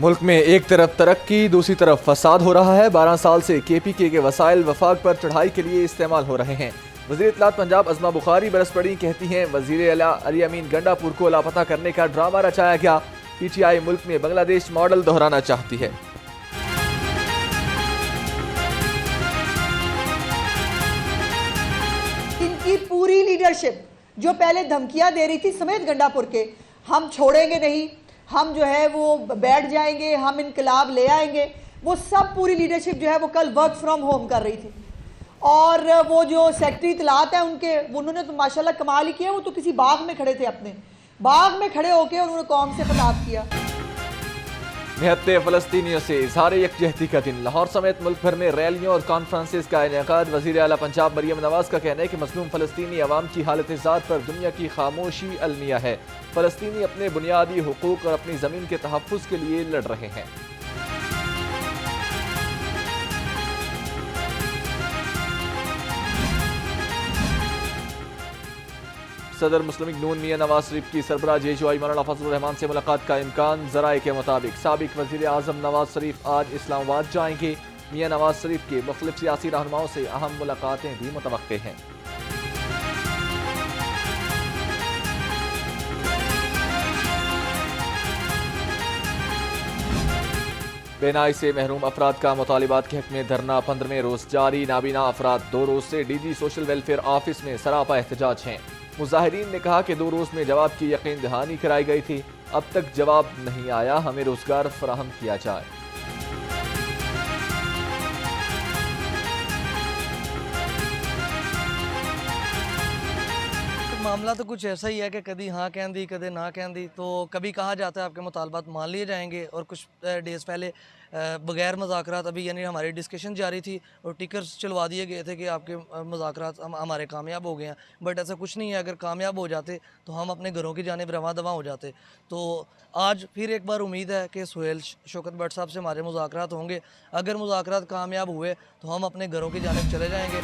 ملک میں ایک طرف ترقی دوسری طرف فساد ہو رہا ہے۔ 12 سال سے KPK کے وسائل وفاق پر چڑھائی کے لیے استعمال ہو رہے ہیں۔ وزیر اطلاعات پنجاب عظمہ بخاری برس پڑی کہتی ہیں وزیر اعلیٰ علی امین گنڈا پور کو لاپتہ کرنے کا ڈرامہ رچایا گیا۔ PTI ملک میں بنگلہ دیش ماڈل دہرانا چاہتی ہے۔ ان کی پوری لیڈرشپ جو پہلے دھمکیاں دے رہی تھی سمیت گنڈا پور کے، ہم چھوڑیں گے نہیں، ہم جو ہے وہ بیٹھ جائیں گے، ہم انقلاب لے آئیں گے، وہ سب پوری لیڈرشپ جو ہے وہ کل ورک فرام ہوم کر رہی تھی۔ اور وہ جو سیکٹری اطلاعات ہیں انہوں نے تو ماشاءاللہ کمال ہی کیا، وہ تو کسی باغ میں کھڑے تھے، اپنے باغ میں کھڑے ہو کے انہوں نے قوم سے خطاب کیا۔ نہتے فلسطینیوں سے اظہار یکجہتی کا دن، لاہور سمیت ملک بھر میں ریلیوں اور کانفرنسز کا انعقاد۔ وزیر اعلیٰ پنجاب مریم نواز کا کہنا ہے کہ مظلوم فلسطینی عوام کی حالت ذات پر دنیا کی خاموشی المیہ ہے۔ فلسطینی اپنے بنیادی حقوق اور اپنی زمین کے تحفظ کے لیے لڑ رہے ہیں۔ صدر مسلم لیگ نون میاں نواز شریف کی سربراہ JJI مولانا فضل الرحمان سے ملاقات کا امکان۔ ذرائع کے مطابق سابق وزیر اعظم نواز شریف آج اسلام آباد جائیں گے۔ میاں نواز شریف کے مختلف سیاسی رہنماؤں سے اہم ملاقاتیں بھی متوقع ہیں۔ بینائی سے محروم افراد کا مطالبات کے حق میں دھرنا 15ویں روز جاری۔ نابینا افراد 2 روز سے DG سوشل ویلفیئر آفس میں سراپا احتجاج ہیں۔ مظاہرین نے کہا کہ 2 روز میں جواب کی یقین دہانی کرائی گئی تھی، اب تک جواب نہیں آیا، ہمیں روزگار فراہم کیا جائے۔ معاملہ تو کچھ ایسا ہی ہے کہ کبھی ہاں کہہ دی کبھی نہ کہہ دی، تو کبھی کہا جاتا ہے آپ کے مطالبات مان لیے جائیں گے، اور کچھ ڈیز پہلے بغیر مذاکرات ابھی یعنی ہماری ڈسکشن جاری تھی اور ٹکرز چلوا دیے گئے تھے کہ آپ کے مذاکرات ہمارے کامیاب ہو گئے ہیں، بٹ ایسا کچھ نہیں ہے۔ اگر کامیاب ہو جاتے تو ہم اپنے گھروں کی جانب رواں دواں ہو جاتے۔ تو آج پھر ایک بار امید ہے کہ سہیل شوکت بٹ صاحب سے ہمارے مذاکرات ہوں گے۔ اگر مذاکرات کامیاب ہوئے تو ہم اپنے گھروں کی جانب چلے جائیں گے۔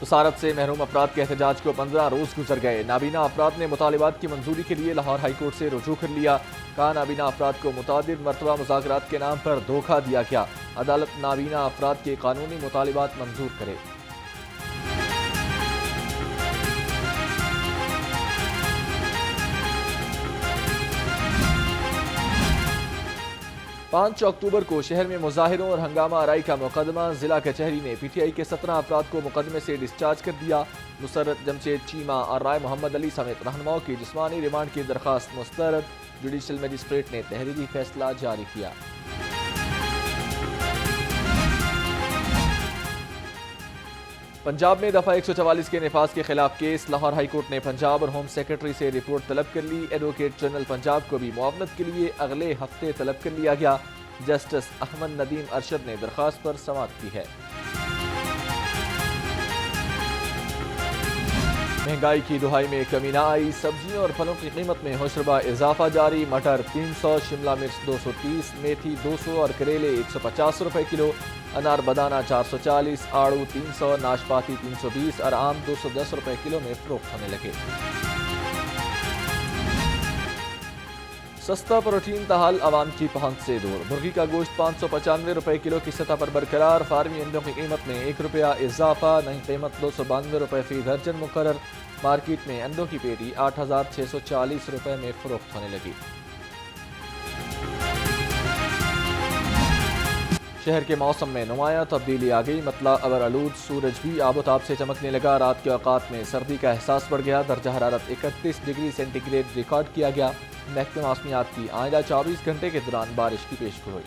وزارت سے محروم افراد کے احتجاج کو 15 روز گزر گئے۔ نابینا افراد نے مطالبات کی منظوری کے لیے لاہور ہائی کورٹ سے رجوع کر لیا۔ کہا نابینا افراد کو متعدد مرتبہ مذاکرات کے نام پر دھوکہ دیا گیا، عدالت نابینا افراد کے قانونی مطالبات منظور کرے۔ پانچ اکتوبر کو شہر میں مظاہروں اور ہنگامہ آرائی کا مقدمہ، ضلع کچہری نے PTI کے 17 افراد کو مقدمے سے ڈسچارج کر دیا۔ مسرت جمشید چیمہ اور رائے محمد علی سمیت رہنماؤں کی جسمانی ریمانڈ کی درخواست مسترد، جوڈیشل مجسٹریٹ نے تحریری فیصلہ جاری کیا۔ پنجاب میں دفعہ 144 کے نفاذ کے خلاف کیس، لاہور ہائی کورٹ نے پنجاب اور ہوم سیکرٹری سے رپورٹ طلب کر لی۔ ایڈوکیٹ جنرل پنجاب کو بھی معاونت کے لیے اگلے ہفتے طلب کر لیا گیا۔ جسٹس احمد ندیم ارشد نے درخواست پر سماعت کی ہے۔ مہنگائی کی دہائی میں کمی نہ آئی، سبزیوں اور پھلوں کی قیمت میں ہوشربا اضافہ جاری۔ مٹر 300، شملہ مرچ 230، میتھی 200 اور کریلے 150 روپے کلو، انار بدانہ 440، آڑو 300، ناشپاتی 320 اور آم 210 روپے کلو میں فروخت ہونے لگے۔ سستا پروٹین تاحال عوام کی پہنچ سے دور، مرغی کا گوشت 595 روپے کلو کی سطح پر برقرار، فارمی انڈوں کی قیمت میں 1 روپیہ اضافہ، نئی قیمت 292 روپے فی درجن مقرر۔ مارکیٹ میں انڈوں کی پیٹی 8640 روپے میں فروخت ہونے لگی۔ شہر کے موسم میں نمایاں تبدیلی آ گئی، مطلع ابر آلود، سورج بھی آب و تاب سے چمکنے لگا۔ رات کے اوقات میں سردی کا احساس بڑھ گیا، درجہ حرارت 31 ڈگری سینٹی گریڈ ریکارڈ کیا گیا۔ محکمہ موسمیات کی آئندہ 24 گھنٹے کے دوران بارش کی پیشگوئی۔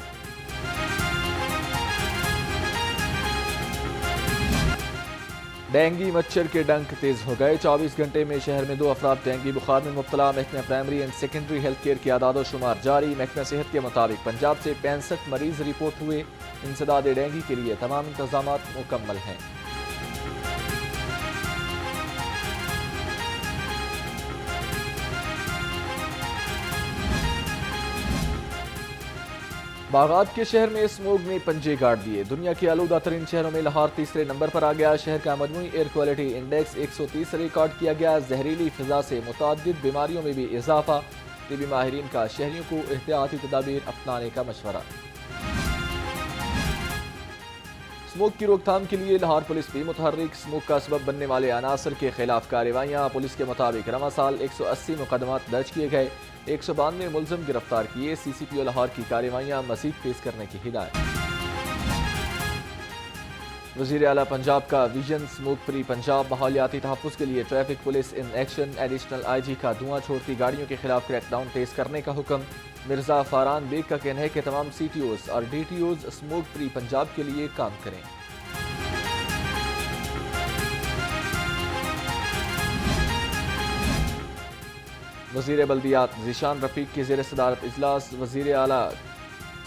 ڈینگی مچھر کے ڈنک تیز ہو گئے، 24 گھنٹے میں شہر میں 2 افراد ڈینگی بخار میں مبتلا۔ محکمہ primary and secondary health care کی اعداد و شمار جاری۔ محکمہ صحت کے مطابق پنجاب سے 65 مریض رپورٹ ہوئے۔ انسداد ڈینگی کے لیے تمام انتظامات مکمل ہیں۔ باغات کے شہر میں اسموگ نے پنجے گاڑ دیے، دنیا کے آلودہ ترین شہروں میں لاہور تیسرے نمبر پر آ گیا۔ شہر کا مجموعی ایئر کوالٹی انڈیکس 130 ریکارڈ کیا گیا۔ زہریلی فضا سے متعدد بیماریوں میں بھی اضافہ، طبی ماہرین کا شہریوں کو احتیاطی تدابیر اپنانے کا مشورہ۔ اسموک کی روک تھام کے لیے لاہور پولیس بھی متحرک، اسموک کا سبب بننے والے عناصر کے خلاف کارروائیاں۔ پولیس کے مطابق رواں سال 180 مقدمات درج کیے گئے، 192 ملزم گرفتار کیے۔ سی سی پی او لاہور کی کارروائیاں مزید تیز کرنے کی ہدایت۔ وزیر اعلیٰ پنجاب کا ویژن اسموک فری پنجاب، ماحولیاتی تحفظ کے لیے traffic police in action, additional I G کا دھواں چھوڑتی گاڑیوں کے خلاف کریک ڈاؤن تیز کرنے کا حکم۔ مرزا فاران بیگ کا کہنا ہے کہ تمام سی ٹی اوز اور D T Os smoke free Punjab کے لیے کام کریں۔ وزیر بلدیات ذیشان رفیق کی زیر صدارت اجلاس، وزیر اعلیٰ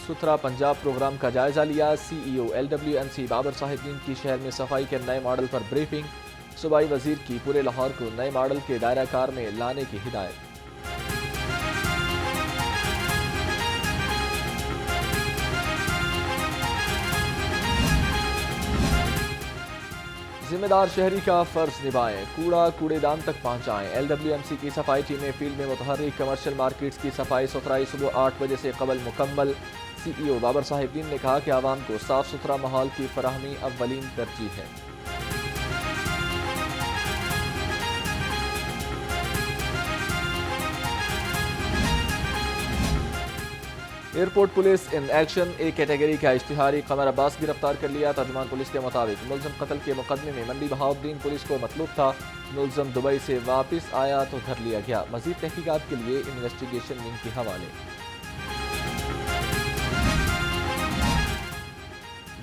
ستھرا پنجاب پروگرام کا جائزہ لیا۔ C E O L W N C Babar sahab دین کی شہر میں صفائی کے نئے ماڈل پر بریفنگ، صوبائی وزیر کی پورے لاہور کو نئے ماڈل کے دائرہ کار میں لانے کی ہدایت۔ ذمہ دار شہری کا فرض نبھائیں، کوڑا کوڑے دان تک پہنچائیں۔ ایل ڈبلیو ایم سی کی صفائی ٹیمیں فیلڈ میں متحرک، کمرشل مارکیٹس کی صفائی ستھرائی صبح 8 بجے سے قبل مکمل۔ سی ای او بابر صاحب دین نے کہا کہ عوام کو صاف ستھرا ماحول کی فراہمی اولین ترجیح ہے۔ ایئرپورٹ پولیس ان ایکشن، ایک کیٹیگری کا اشتہاری قمر عباس گرفتار کر لیا۔ ترجمان پولیس کے مطابق ملزم قتل کے مقدمے میں منڈی بہاؤالدین پولیس کو مطلوب تھا۔ ملزم دبئی سے واپس آیا تو دھر لیا گیا۔ مزید تحقیقات کے لیے انویسٹیگیشن ونگ کے حوالے۔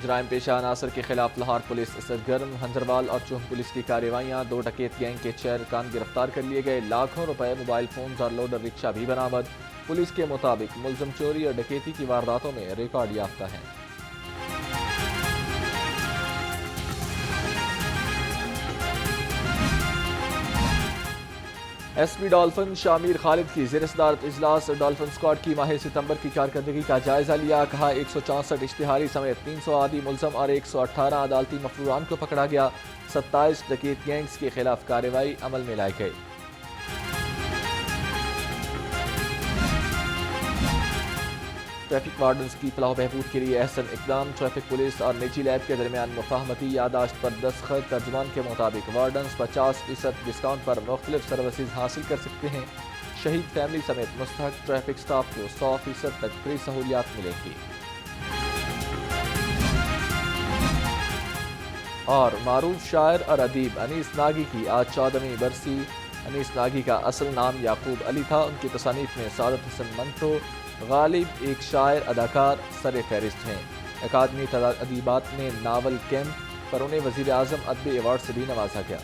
جرائم پیشہ عناصر کے خلاف لاہور پولیس سرگرم، ہنجروال اور چوہم پولیس کی کارروائیاں، 2 ڈکیت گینگ کے 6 ارکان گرفتار کر لیے گئے۔ لاکھوں روپے، موبائل فونز اور لوڈر رکشہ بھی برآمد۔ پولیس کے مطابق ملزم چوری اور ڈکیتی کی وارداتوں میں ریکارڈ یافتہ ہیں۔ ایس پی ڈالفن شامیر خالد کی زیر صدارت اجلاس، ڈالفن اسکواڈ کی ماہ ستمبر کی کارکردگی کا جائزہ لیا۔ کہا 164 اشتہاری سمیت 300 عادی ملزم اور 118 عدالتی مفروران کو پکڑا گیا۔ 27 ڈکیت گینگز کے خلاف کارروائی عمل میں لائی گئی۔ ٹریفک وارڈنز کی فلاح و بہبود کے لیے احسن اقدام، ٹریفک پولیس اور نجی لیب کے درمیان مفاہمتی یادداشت پر دستخط۔ ترجمان کے مطابق وارڈنز 50% ڈسکاؤنٹ پر مختلف سروسز حاصل کر سکتے ہیں۔ شہید فیملی سمیت مستحق ٹریفک سٹاف کو 100% تک فری سہولیات ملیں گی۔ اور معروف شاعر اور ادیب انیس ناگی کی آج 14ویں برسی۔ انیس ناگی کا اصل نام یعقوب علی تھا۔ ان کی تصانیف میں سعادت حسن منٹو، غالب ایک شاعر اداکار سر فہرست ہیں۔ اکادمی ادیبات نے ناول کیمپ پر انہیں وزیر اعظم ادبی ایوارڈ سے بھی نوازا گیا۔